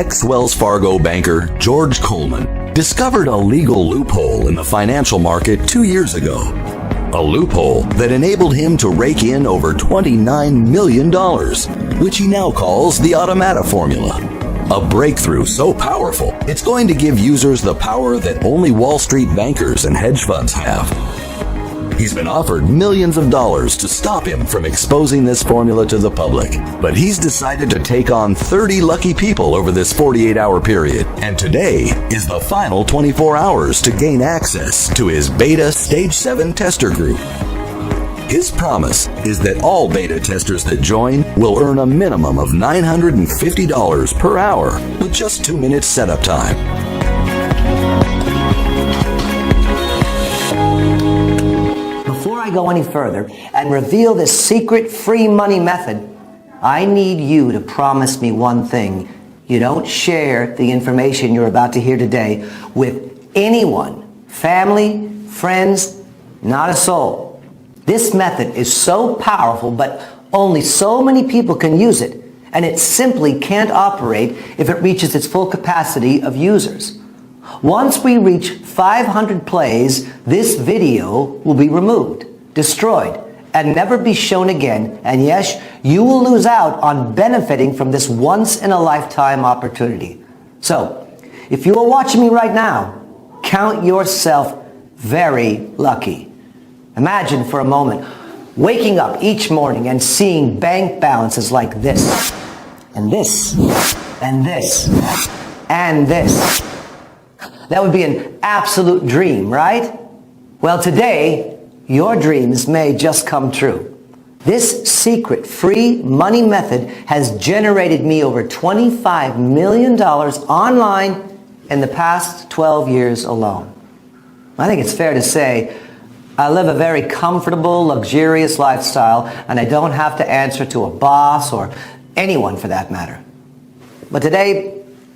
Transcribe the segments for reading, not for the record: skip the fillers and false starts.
Ex-Wells Fargo banker George Coleman discovered a legal loophole in the financial market 2 years ago. A loophole that enabled him to rake in over $29 million, which he now calls the Automata Formula. A breakthrough so powerful, it's going to give users the power that only Wall Street bankers and hedge funds have. He's been offered millions of dollars to stop him from exposing this formula to the public, but he's decided to take on 30 lucky people over this 48-hour period, and today is the final 24 hours to gain access to his beta Stage 7 tester group. His promise is that all beta testers that join will earn a minimum of $950 per hour with just 2 minutes setup time. Before I go any further and reveal this secret free money method, I need you to promise me one thing. You don't share the information you're about to hear today with anyone, family, friends, not a soul. This method is so powerful, but only so many people can use it, and it simply can't operate if it reaches its full capacity of users. Once we reach 500 plays, this video will be removed, destroyed, and never be shown again. And yes, you will lose out on benefiting from this once-in-a-lifetime opportunity. So, if you are watching me right now, count yourself very lucky. Imagine for a moment waking up each morning and seeing bank balances like this, and this, and this, and this. That would be an absolute dream, right? Well, today, your dreams may just come true. This secret free money method has generated me over $25 million online in the past 12 years alone. I think it's fair to say I live a very comfortable, luxurious lifestyle, and I don't have to answer to a boss or anyone for that matter. But today,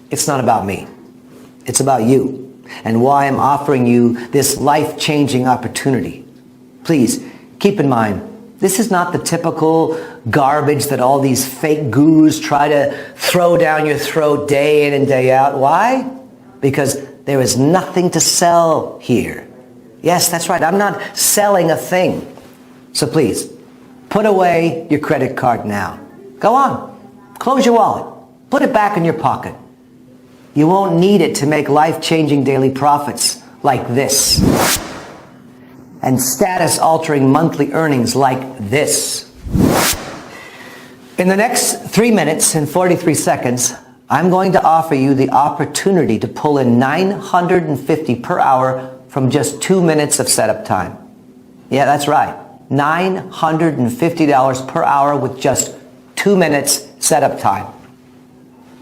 it's not about me. It's about you and why I'm offering you this life-changing opportunity. Please, keep in mind, this is not the typical garbage that all these fake gurus try to throw down your throat day in and day out. Why? Because there is nothing to sell here. Yes, that's right. I'm not selling a thing. So please, put away your credit card now. Go on. Close your wallet. Put it back in your pocket. You won't need it to make life-changing daily profits like this, and status-altering monthly earnings like this. In the next 3 minutes and 43 seconds, I'm going to offer you the opportunity to pull in $950 per hour from just 2 minutes of setup time. Yeah, that's right. $950 per hour with just 2 minutes setup time.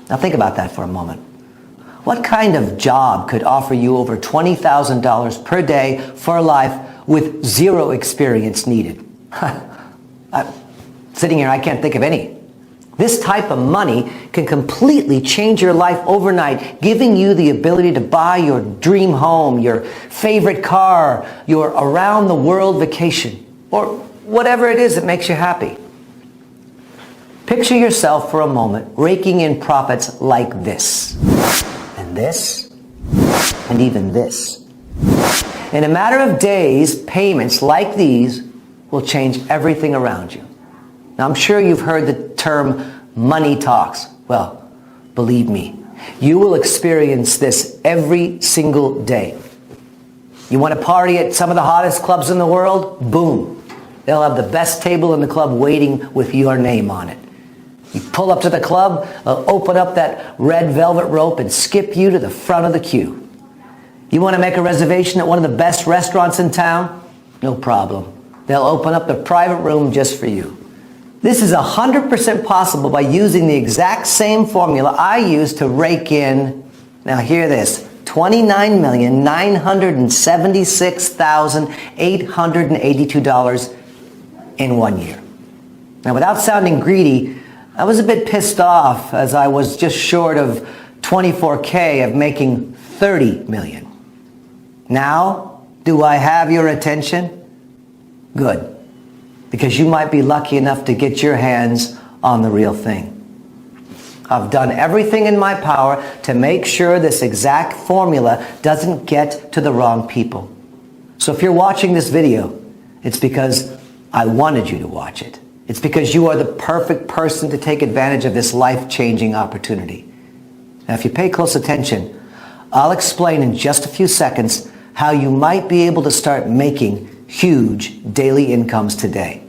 Now think about that for a moment. What kind of job could offer you over $20,000 per day for life with zero experience needed? I'm sitting here, I can't think of any. This type of money can completely change your life overnight, giving you the ability to buy your dream home, your favorite car, your around-the-world vacation, or whatever it is that makes you happy. Picture yourself for a moment raking in profits like this, and this, and even this. In a matter of days, payments like these will change everything around you. Now, I'm sure you've heard the term money talks. Well, believe me, you will experience this every single day. You want to party at some of the hottest clubs in the world? Boom. They'll have the best table in the club waiting with your name on it. You pull up to the club, open up that red velvet rope and skip you to the front of the queue. You want to make a reservation at one of the best restaurants in town? No problem. They'll open up the private room just for you. This is 100% possible by using the exact same formula I used to rake in, now hear this, $29,976,882 in 1 year. Now, without sounding greedy, I was a bit pissed off as I was just short of $24K of making $30 million. Now, do I have your attention? Good, because you might be lucky enough to get your hands on the real thing. I've done everything in my power to make sure this exact formula doesn't get to the wrong people. So if you're watching this video, it's because I wanted you to watch it. It's because you are the perfect person to take advantage of this life-changing opportunity. Now, if you pay close attention, I'll explain in just a few seconds how you might be able to start making huge daily incomes today.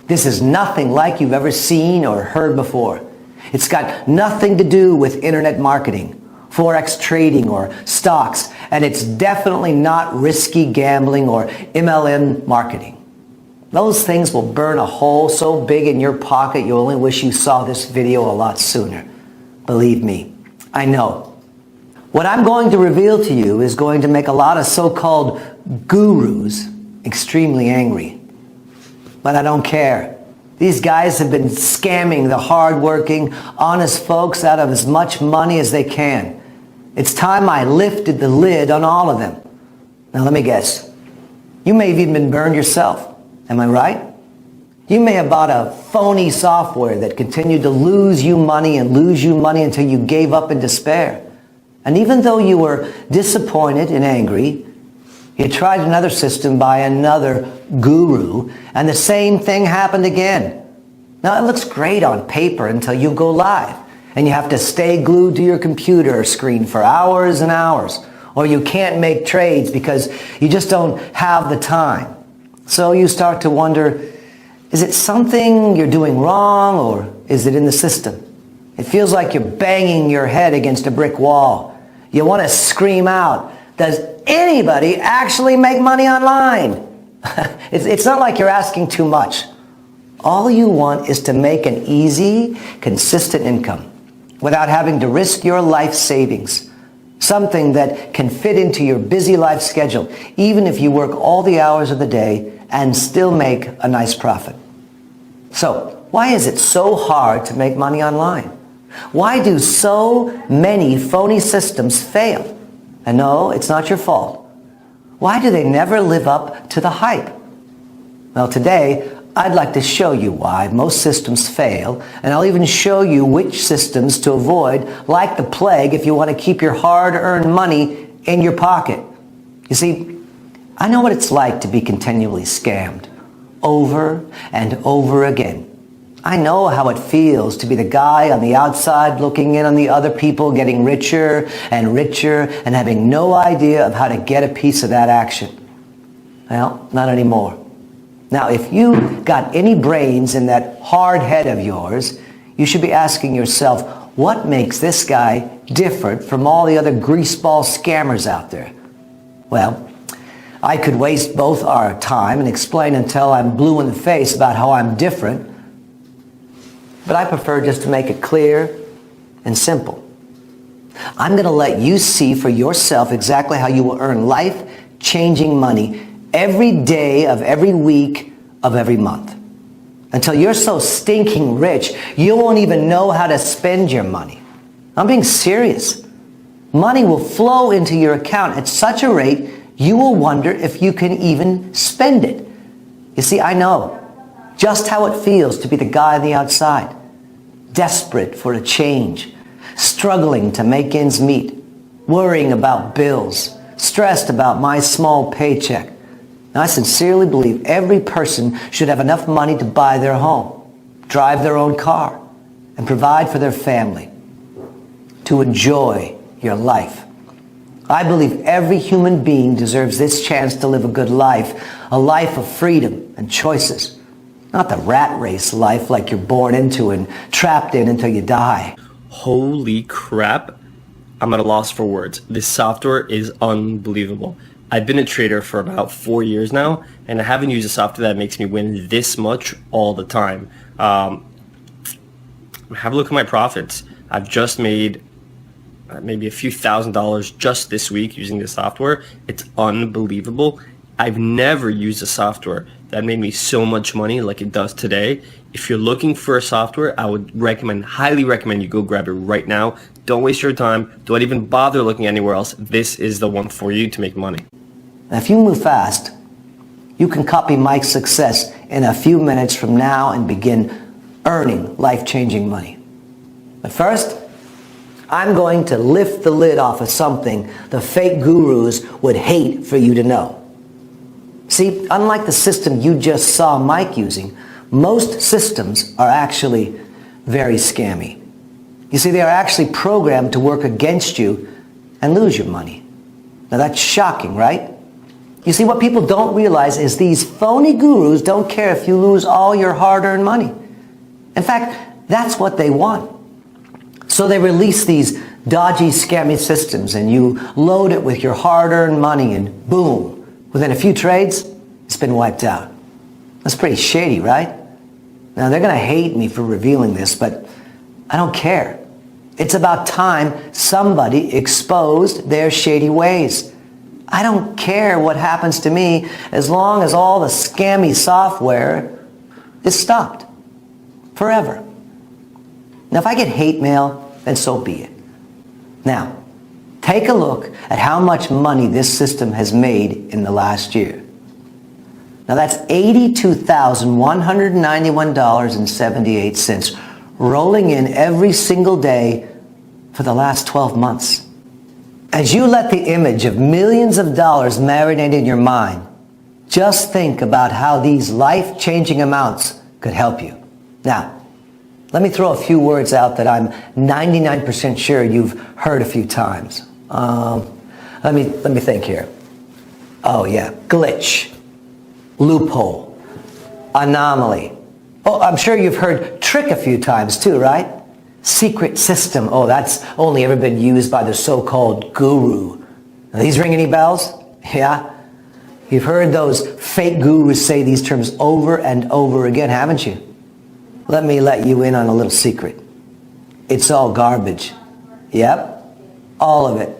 This is nothing like you've ever seen or heard before. It's got nothing to do with internet marketing, forex trading, or stocks, and it's definitely not risky gambling or MLM marketing. Those things will burn a hole so big in your pocket you only wish you saw this video a lot sooner. Believe me, I know. What I'm going to reveal to you is going to make a lot of so-called gurus extremely angry. But I don't care. These guys have been scamming the hard-working, honest folks out of as much money as they can. It's time I lifted the lid on all of them. Now let me guess. You may have even been burned yourself. Am I right? You may have bought a phony software that continued to lose you money until you gave up in despair. And even though you were disappointed and angry, you tried another system by another guru, and the same thing happened again. Now, it looks great on paper until you go live, and you have to stay glued to your computer screen for hours and hours, or you can't make trades because you just don't have the time. So you start to wonder, is it something you're doing wrong, or is it in the system? It feels like you're banging your head against a brick wall. You want to scream out, does anybody actually make money online? It's not like you're asking too much. All you want is to make an easy, consistent income without having to risk your life savings. Something that can fit into your busy life schedule, even if you work all the hours of the day and still make a nice profit. So, why is it so hard to make money online? Why do so many phony systems fail? And no, it's not your fault. Why do they never live up to the hype? Well, today, I'd like to show you why most systems fail, and I'll even show you which systems to avoid like the plague if you want to keep your hard-earned money in your pocket. You see, I know what it's like to be continually scammed, over and over again. I know how it feels to be the guy on the outside looking in on the other people getting richer and having no idea of how to get a piece of that action. Well, not anymore. Now, if you got any brains in that hard head of yours, you should be asking yourself, what makes this guy different from all the other greaseball scammers out there? Well, I could waste both our time and explain until I'm blue in the face about how I'm different, but I prefer just to make it clear and simple. I'm going to let you see for yourself exactly how you will earn life-changing money every day of every week of every month. Until you're so stinking rich, you won't even know how to spend your money. I'm being serious. Money will flow into your account at such a rate, you will wonder if you can even spend it. You see, I know just how it feels to be the guy on the outside, desperate for a change, struggling to make ends meet, worrying about bills, stressed about my small paycheck. Now, I sincerely believe every person should have enough money to buy their home, drive their own car, and provide for their family, to enjoy your life. I believe every human being deserves this chance to live a good life, a life of freedom and choices. Not the rat race life like you're born into and trapped in until you die. Holy crap. I'm at a loss for words. This software is unbelievable. I've been a trader for about 4 years now, and I haven't used a software that makes me win this much all the time. Have a look at my profits. I've just made maybe a few $1,000s just this week using this software. It's unbelievable. I've never used a software that made me so much money like it does today. If you're looking for a software, I would highly recommend you go grab it right now. Don't waste your time. Don't even bother looking anywhere else. This is the one for you to make money. Now, if you move fast, you can copy Mike's success in a few minutes from now and begin earning life-changing money. But first, I'm going to lift the lid off of something the fake gurus would hate for you to know. See, unlike the system you just saw Mike using, most systems are actually very scammy. You see, they are actually programmed to work against you and lose your money. Now that's shocking, right? You see, what people don't realize is these phony gurus don't care if you lose all your hard-earned money. In fact, that's what they want. So they release these dodgy, scammy systems, and you load it with your hard-earned money, and boom, within a few trades, it's been wiped out. That's pretty shady, right? Now, they're going to hate me for revealing this, but I don't care. It's about time somebody exposed their shady ways. I don't care what happens to me as long as all the scammy software is stopped. Forever. Now, if I get hate mail, then so be it. Now, take a look at how much money this system has made in the last year. Now, that's $82,191.78 rolling in every single day for the last 12 months. As you let the image of millions of dollars marinate in your mind, just think about how these life-changing amounts could help you. Now, let me throw a few words out that I'm 99% sure you've heard a few times. Let me think here. Oh yeah, glitch, loophole, anomaly. Oh, I'm sure you've heard trick a few times too, right? Secret system. Oh, that's only ever been used by the so-called guru. Are these ring any bells? Yeah? You've heard those fake gurus say these terms over and over again, haven't you? Let me let you in on a little secret. It's all garbage. Yep, all of it.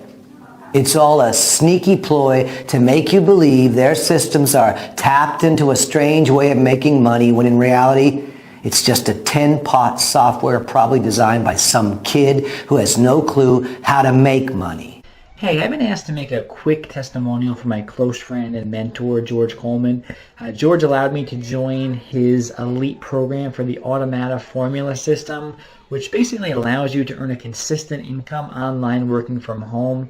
It's all a sneaky ploy to make you believe their systems are tapped into a strange way of making money, when in reality, it's just a tin-pot software probably designed by some kid who has no clue how to make money. Hey, I've been asked to make a quick testimonial for my close friend and mentor, George Coleman. George allowed me to join his elite program for the Automata Formula System, which basically allows you to earn a consistent income online working from home.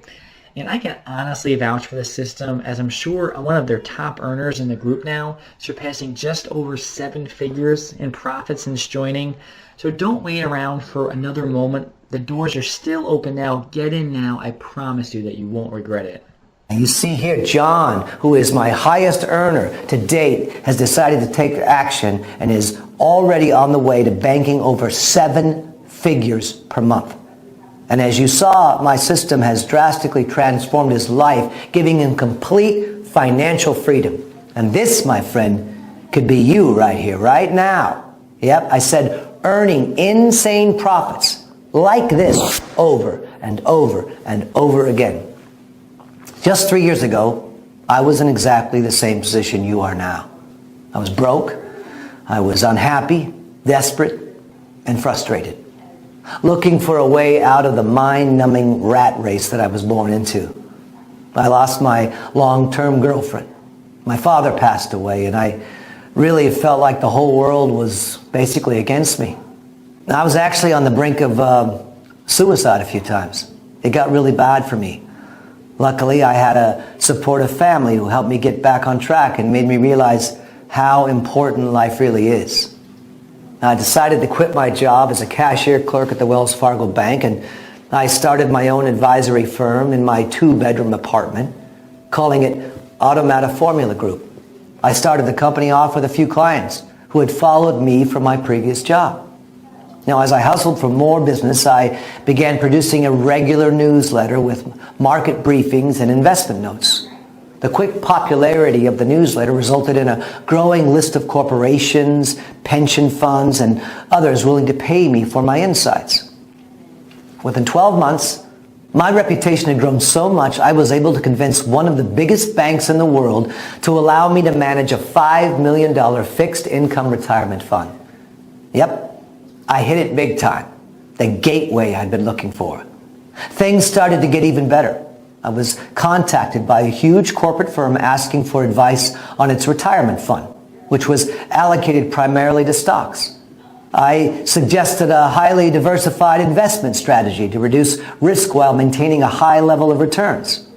And I can honestly vouch for the system, as I'm sure one of their top earners in the group now, surpassing just over 7 figures in profit since joining. So don't wait around for another moment. The doors are still open now. Get in now. I promise you that you won't regret it. You see here, John, who is my highest earner to date, has decided to take action and is already on the way to banking over 7 figures per month. And as you saw, my system has drastically transformed his life, giving him complete financial freedom. And this, my friend, could be you right here, right now. Yep, I said earning insane profits like this over and over and over again. Just 3 years ago, I was in exactly the same position you are now. I was broke, I was unhappy, desperate, and frustrated, looking for a way out of the mind-numbing rat race that I was born into. I lost my long-term girlfriend. My father passed away, and I really felt like the whole world was basically against me. I was actually on the brink of suicide a few times. It got really bad for me. Luckily, I had a supportive family who helped me get back on track and made me realize how important life really is. I decided to quit my job as a cashier clerk at the Wells Fargo Bank, and I started my own advisory firm in my 2-bedroom apartment, calling it Automata Formula Group. I started the company off with a few clients who had followed me from my previous job. Now, as I hustled for more business, I began producing a regular newsletter with market briefings and investment notes. The quick popularity of the newsletter resulted in a growing list of corporations, pension funds, and others willing to pay me for my insights. Within 12 months, my reputation had grown so much I was able to convince one of the biggest banks in the world to allow me to manage a $5 million fixed income retirement fund. Yep, I hit it big time. The gateway I'd been looking for. Things started to get even better. I was contacted by a huge corporate firm asking for advice on its retirement fund, which was allocated primarily to stocks. I suggested a highly diversified investment strategy to reduce risk while maintaining a high level of returns.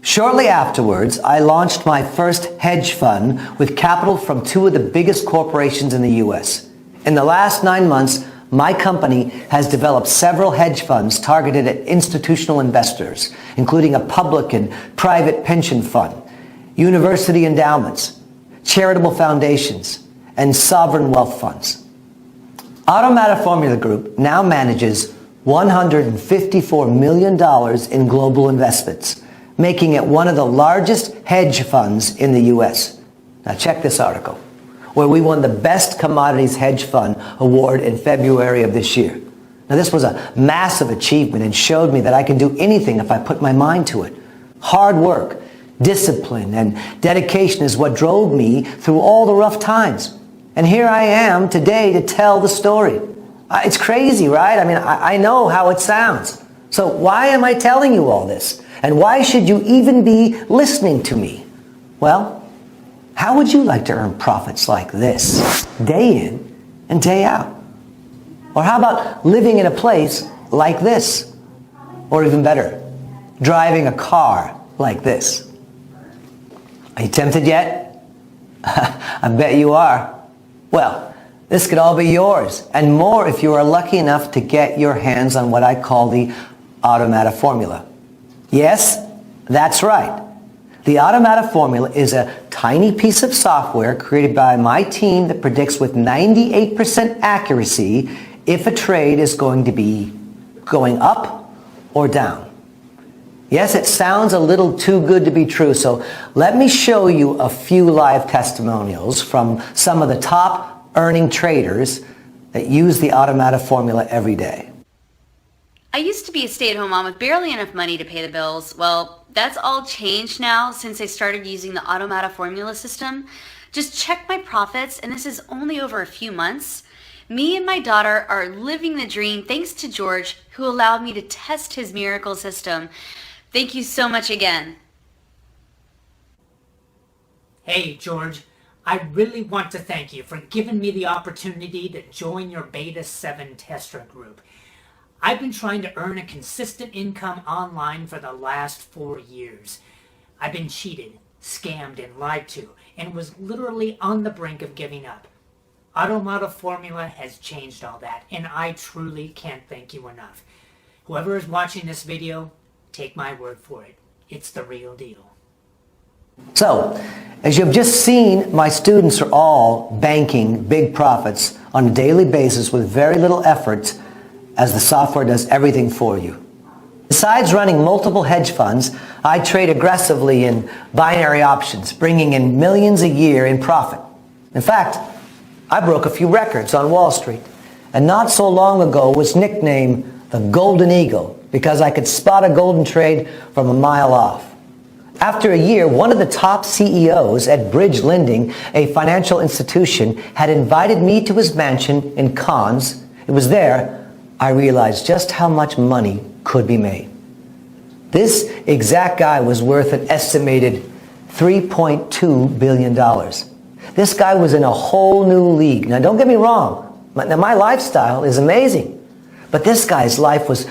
Shortly afterwards, I launched my first hedge fund with capital from two of the biggest corporations in the U.S. In the last 9 months, my company has developed several hedge funds targeted at institutional investors, including a public and private pension fund, university endowments, charitable foundations, and sovereign wealth funds. Automata Formula Group now manages $154 million in global investments, making it one of the largest hedge funds in the U.S. Now check this article, where we won the Best Commodities Hedge Fund Award in February of this year. Now this was a massive achievement and showed me that I can do anything if I put my mind to it. Hard work, discipline, and dedication is what drove me through all the rough times. And here I am today to tell the story. It's crazy, right? I mean, I know how it sounds. So why am I telling you all this? And why should you even be listening to me? Well, how would you like to earn profits like this, day in and day out? Or how about living in a place like this? Or even better, driving a car like this? Are you tempted yet? I bet you are. Well, this could all be yours, and more if you are lucky enough to get your hands on what I call the Automata Formula. Yes, that's right. The Automata Formula is a tiny piece of software created by my team that predicts with 98% accuracy if a trade is going to be going up or down. Yes, it sounds a little too good to be true, so let me show you a few live testimonials from some of the top earning traders that use the Automata Formula every day. I used to be a stay-at-home mom with barely enough money to pay the bills. Well, that's all changed now since I started using the Automata Formula system. Just check my profits, and this is only over a few months. Me and my daughter are living the dream thanks to George, who allowed me to test his miracle system. Thank you so much again. Hey, George. I really want to thank you for giving me the opportunity to join your Beta 7 tester group. I've been trying to earn a consistent income online for the last 4 years. I've been cheated, scammed, and lied to, and was literally on the brink of giving up. Automata Formula has changed all that, and I truly can't thank you enough. Whoever is watching this video, take my word for it. It's the real deal. So, as you've just seen, my students are all banking big profits on a daily basis with very little effort, as the software does everything for you. Besides running multiple hedge funds, I trade aggressively in binary options, bringing in millions a year in profit. In fact, I broke a few records on Wall Street, and not so long ago was nicknamed the Golden Eagle because I could spot a golden trade from a mile off. After a year, one of the top CEOs at Bridge Lending, a financial institution, had invited me to his mansion in Cannes. It was there I realized just how much money could be made. This exact guy was worth an estimated $3.2 billion. This guy was in a whole new league. Now, don't get me wrong. My lifestyle is amazing. But this guy's life was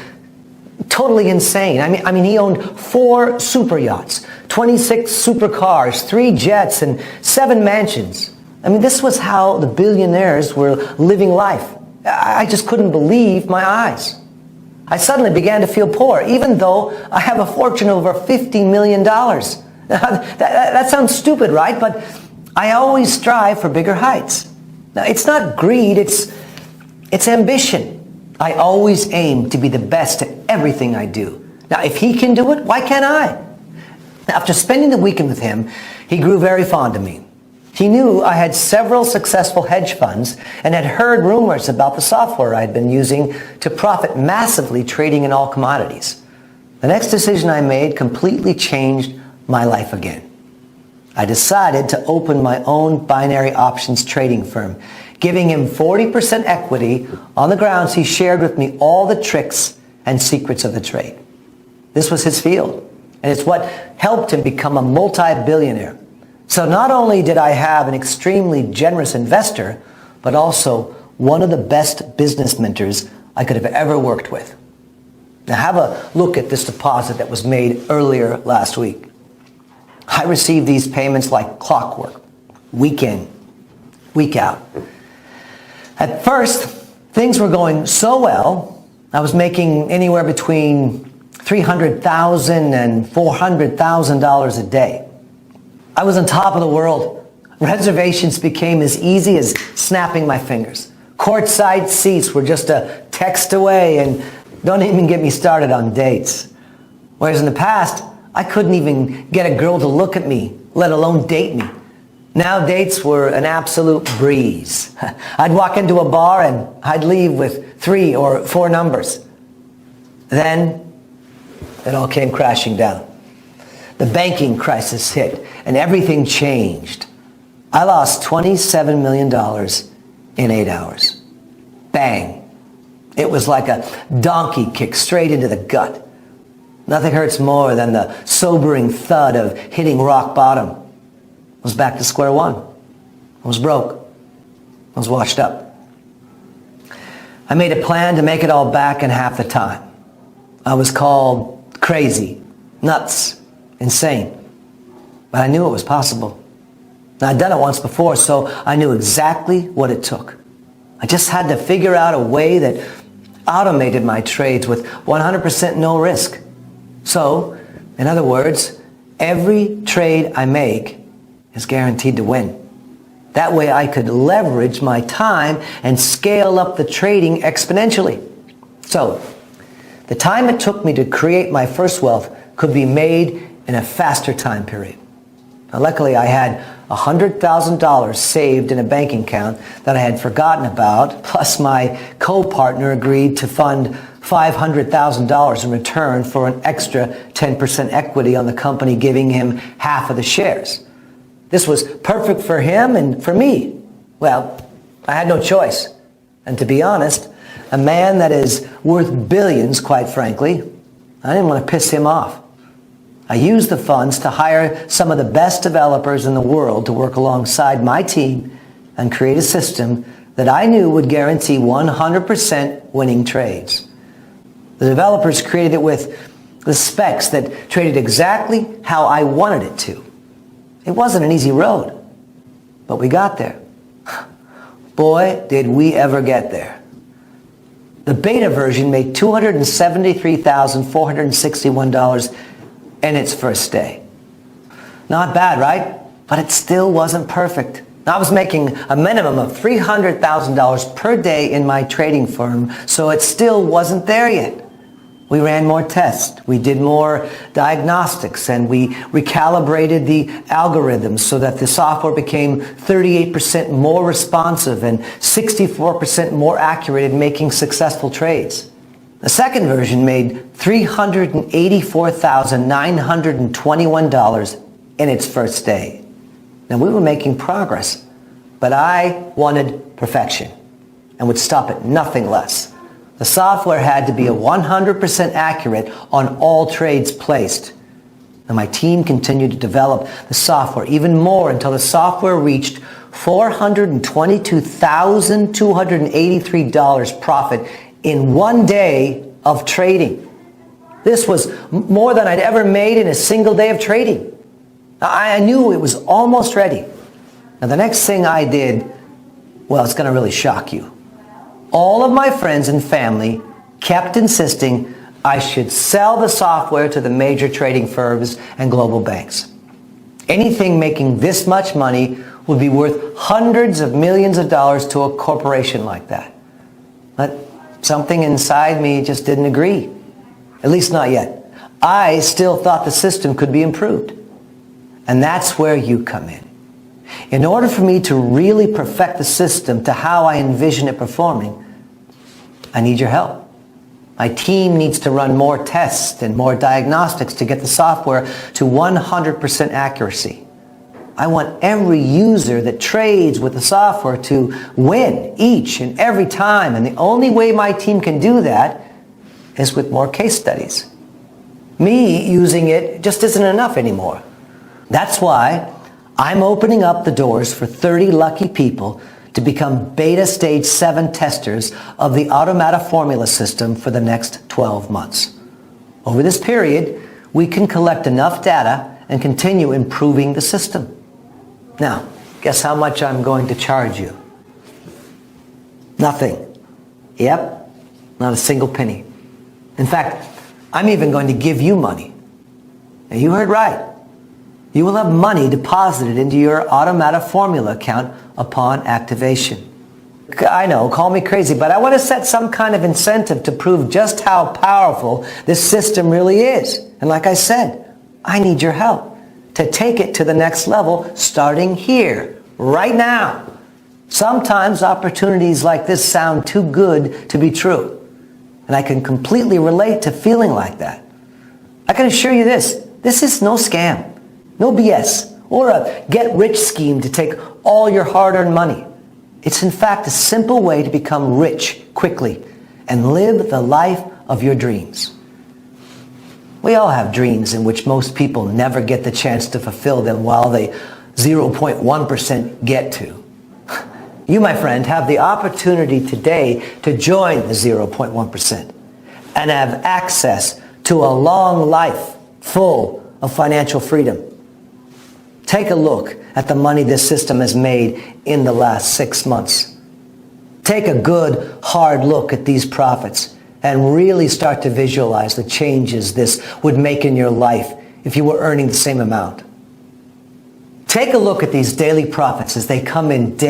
totally insane. I mean, he owned 4 super yachts, 26 supercars, 3 jets, and 7 mansions. I mean, this was how the billionaires were living life. I just couldn't believe my eyes. I suddenly began to feel poor, even though I have a fortune of over $50 million. That sounds stupid, right? But I always strive for bigger heights. Now, it's not greed, it's ambition. I always aim to be the best at everything I do. Now, if he can do it, why can't I? Now, after spending the weekend with him, he grew very fond of me. He knew I had several successful hedge funds and had heard rumors about the software I had been using to profit massively trading in all commodities. The next decision I made completely changed my life again. I decided to open my own binary options trading firm, giving him 40% equity on the grounds he shared with me all the tricks and secrets of the trade. This was his field, and it's what helped him become a multi-billionaire. So not only did I have an extremely generous investor, but also one of the best business mentors I could have ever worked with. Now have a look at this deposit that was made earlier last week. I received these payments like clockwork, week in, week out. At first, things were going so well, I was making anywhere between $300,000 and $400,000 a day. I was on top of the world. Reservations became as easy as snapping my fingers. Courtside seats were just a text away, and don't even get me started on dates. Whereas in the past, I couldn't even get a girl to look at me, let alone date me. Now dates were an absolute breeze. I'd walk into a bar and I'd leave with 3 or 4 numbers. Then it all came crashing down. The banking crisis hit and everything changed. I lost $27 million in 8 hours. Bang. It was like a donkey kick straight into the gut. Nothing hurts more than the sobering thud of hitting rock bottom. I was back to square one. I was broke. I was washed up. I made a plan to make it all back in half the time. I was called crazy, nuts, insane. But I knew it was possible. Now, I'd done it once before, so I knew exactly what it took. I just had to figure out a way that automated my trades with 100% no risk. So, in other words, every trade I make is guaranteed to win. That way I could leverage my time and scale up the trading exponentially. So, the time it took me to create my first wealth could be made in a faster time period. Now, luckily, I had $100,000 saved in a banking account that I had forgotten about, plus my co-partner agreed to fund $500,000 in return for an extra 10% equity on the company, giving him half of the shares. This was perfect for him and for me. Well, I had no choice. And to be honest, a man that is worth billions, quite frankly, I didn't want to piss him off. I used the funds to hire some of the best developers in the world to work alongside my team and create a system that I knew would guarantee 100% winning trades. The developers created it with the specs that traded exactly how I wanted it to. It wasn't an easy road, but we got there. Boy, did we ever get there. The beta version made $273,461 in its first day. Not bad, right? But it still wasn't perfect. I was making a minimum of $300,000 per day in my trading firm, so it still wasn't there yet. We ran more tests, we did more diagnostics, and we recalibrated the algorithms so that the software became 38% more responsive and 64% more accurate in making successful trades. The second version made $384,921 in its first day. Now, we were making progress, but I wanted perfection and would stop at nothing less. The software had to be 100% accurate on all trades placed. And my team continued to develop the software even more until the software reached $422,283 profit in one day of trading. This was more than I'd ever made in a single day of trading. I knew it was almost ready. Now, the next thing I did, well, it's going to really shock you. All of my friends and family kept insisting I should sell the software to the major trading firms and global banks. Anything making this much money would be worth hundreds of millions of dollars to a corporation like that. But something inside me just didn't agree. At least not yet. I still thought the system could be improved. And that's where you come in. In order for me to really perfect the system to how I envision it performing, I need your help. My team needs to run more tests and more diagnostics to get the software to 100% accuracy. I want every user that trades with the software to win each and every time. And the only way my team can do that is with more case studies. Me using it just isn't enough anymore. That's why I'm opening up the doors for 30 lucky people to become beta stage 7 testers of the Automata formula system for the next 12 months. Over this period, we can collect enough data and continue improving the system. Now, guess how much I'm going to charge you? Nothing. Yep, not a single penny. In fact, I'm even going to give you money. And you heard right. You will have money deposited into your Automata formula account upon activation. I know, call me crazy, but I want to set some kind of incentive to prove just how powerful this system really is. And like I said, I need your help to take it to the next level starting here, right now. Sometimes opportunities like this sound too good to be true. And I can completely relate to feeling like that. I can assure you this is no scam, no BS, or a get-rich scheme to take all your hard-earned money. It's in fact a simple way to become rich quickly and live the life of your dreams. We all have dreams in which most people never get the chance to fulfill them while the 0.1% get to. You, my friend, have the opportunity today to join the 0.1% and have access to a long life full of financial freedom. Take a look at the money this system has made in the last 6 months. Take a good, hard look at these profits and really start to visualize the changes this would make in your life if you were earning the same amount. Take a look at these daily profits as they come in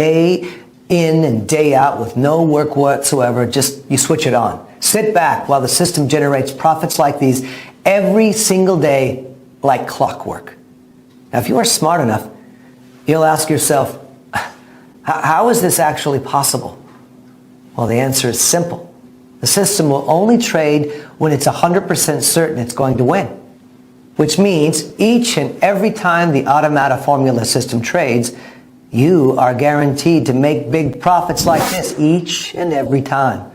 and day out with no work whatsoever. Just you switch it on. Sit back while the system generates profits like these every single day like clockwork. Now, if you are smart enough, you'll ask yourself, how is this actually possible? Well, the answer is simple. The system will only trade when it's 100% certain it's going to win, which means each and every time the Automata formula system trades, you are guaranteed to make big profits like this each and every time.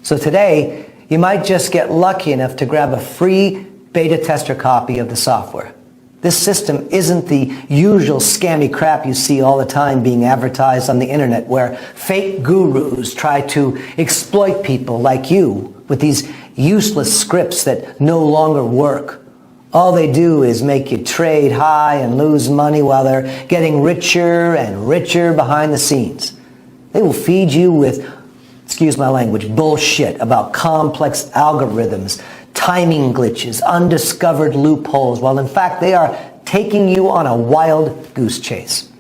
So today, you might just get lucky enough to grab a free beta tester copy of the software. This system isn't the usual scammy crap you see all the time being advertised on the internet where fake gurus try to exploit people like you with these useless scripts that no longer work. All they do is make you trade high and lose money while they're getting richer and richer behind the scenes. They will feed you with, excuse my language, bullshit about complex algorithms, timing glitches, undiscovered loopholes, while in fact they are taking you on a wild goose chase.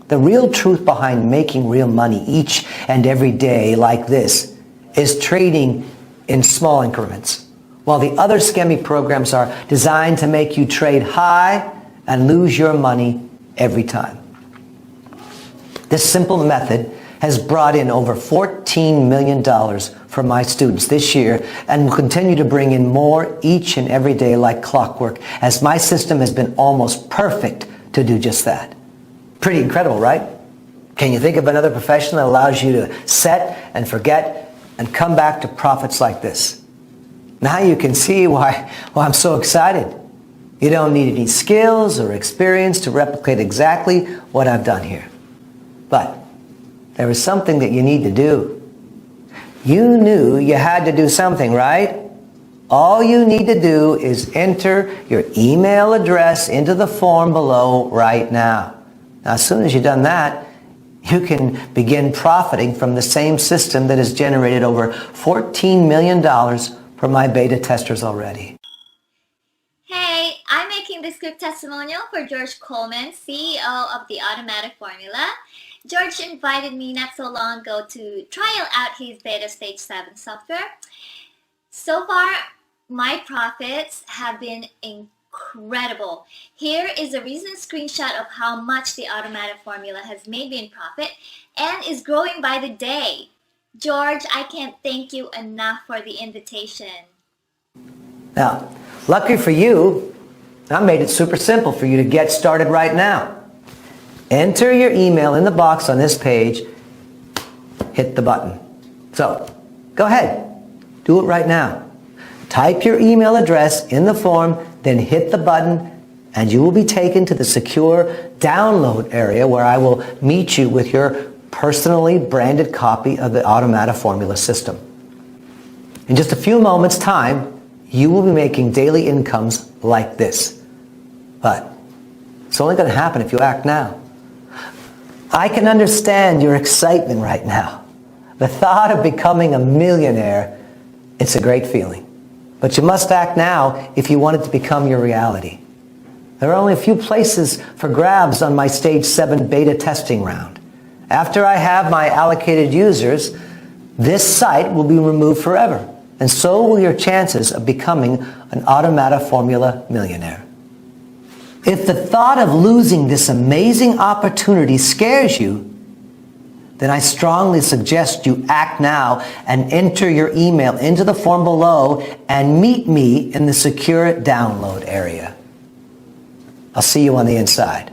The real truth behind making real money each and every day like this is trading in small increments, while the other scammy programs are designed to make you trade high and lose your money every time. This simple method has brought in over $14 million for my students this year and will continue to bring in more each and every day like clockwork, as my system has been almost perfect to do just that. Pretty incredible, right? Can you think of another profession that allows you to set and forget and come back to profits like this? Now you can see why I'm so excited. You don't need any skills or experience to replicate exactly what I've done here. But there is something that you need to do. You knew you had to do something, right? All you need to do is enter your email address into the form below right now. Now, as soon as you've done that, you can begin profiting from the same system that has generated over $14 million for my beta testers already. Hey, I'm making this quick testimonial for George Coleman, CEO of the Automata Formula. George invited me not so long ago to trial out his beta stage 7 software. So far, my profits have been incredible. Here is a recent screenshot of how much the Automata Formula has made me in profit and is growing by the day. George, I can't thank you enough for the invitation. Now, lucky for you, I made it super simple for you to get started right now. Enter your email in the box on this page, hit the button. So, go ahead, do it right now. Type your email address in the form, then hit the button, and you will be taken to the secure download area where I will meet you with your personally branded copy of the Automata formula system. In just a few moments' time, you will be making daily incomes like this. But it's only going to happen if you act now. I can understand your excitement right now. The thought of becoming a millionaire, it's a great feeling. But you must act now if you want it to become your reality. There are only a few places for grabs on my Stage 7 beta testing round. After I have my allocated users, this site will be removed forever, and so will your chances of becoming an Automata Formula millionaire. If the thought of losing this amazing opportunity scares you, then I strongly suggest you act now and enter your email into the form below and meet me in the secure download area. I'll see you on the inside.